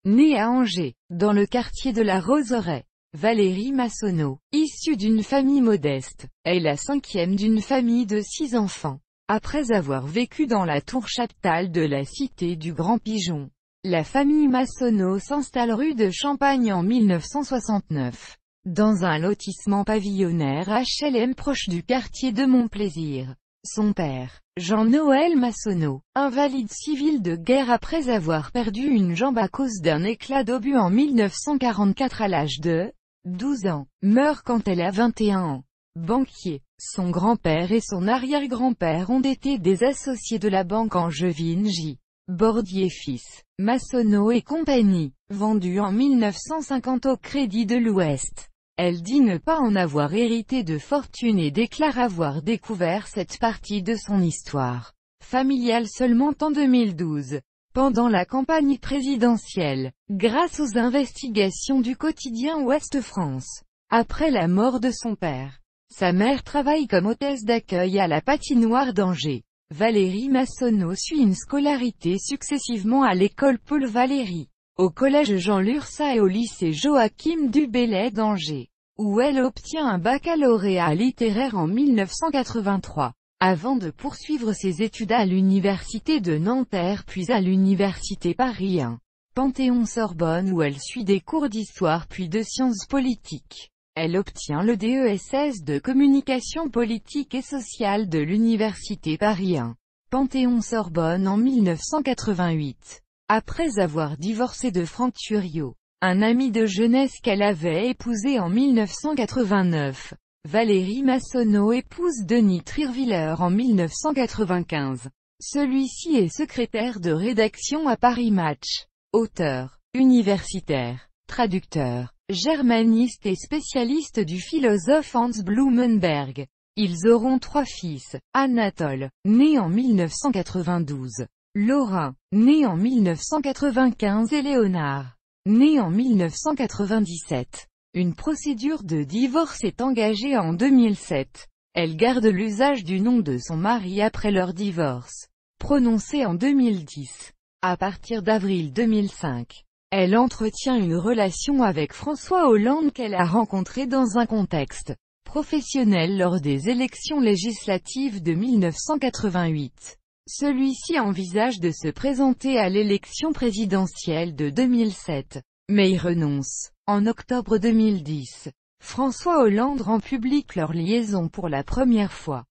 Née à Angers, dans le quartier de la Roseraie, Valérie Massonneau, issue d'une famille modeste, est la cinquième d'une famille de 6 enfants. Après avoir vécu dans la tour chaptale de la cité du Grand Pigeon, la famille Massonneau s'installe rue de Champagne en 1969, dans un lotissement pavillonnaire HLM proche du quartier de Montplaisir. Son père, Jean-Noël Massonneau, invalide civil de guerre après avoir perdu une jambe à cause d'un éclat d'obus en 1944 à l'âge de 12 ans, meurt quand elle a 21 ans. Banquier, son grand-père et son arrière-grand-père ont été des associés de la banque angevine J. Bordier fils, Massonneau et compagnie, vendue en 1950 au Crédit de l'Ouest. Elle dit ne pas en avoir hérité de fortune et déclare avoir découvert cette partie de son histoire familiale seulement en 2012, pendant la campagne présidentielle, grâce aux investigations du quotidien Ouest France. Après la mort de son père, sa mère travaille comme hôtesse d'accueil à la patinoire d'Angers. Valérie Massonneau suit une scolarité successivement à l'école Paul Valéry, au collège Jean Lurçat et au lycée Joachim du Bellay d'Angers, où elle obtient un baccalauréat littéraire en 1983, avant de poursuivre ses études à l'université de Nanterre puis à l'université Paris 1, Panthéon-Sorbonne où elle suit des cours d'histoire puis de sciences politiques. Elle obtient le DESS de communication politique et sociale de l'université Paris 1, Panthéon-Sorbonne en 1988. Après avoir divorcé de Franck Thuriot, un ami de jeunesse qu'elle avait épousé en 1989, Valérie Massonneau épouse Denis Trierwiller en 1995. Celui-ci est secrétaire de rédaction à Paris Match. Auteur, universitaire, traducteur, germaniste et spécialiste du philosophe Hans Blumenberg. Ils auront 3 fils, Anatole, né en 1992, Laurin, né en 1995 et Léonard, né en 1997. Une procédure de divorce est engagée en 2007. Elle garde l'usage du nom de son mari après leur divorce, prononcé en 2010. À partir d'avril 2005, elle entretient une relation avec François Hollande qu'elle a rencontré dans un contexte professionnel lors des élections législatives de 1988. Celui-ci envisage de se présenter à l'élection présidentielle de 2007, mais y renonce. En octobre 2010, François Hollande rend publique leur liaison pour la première fois.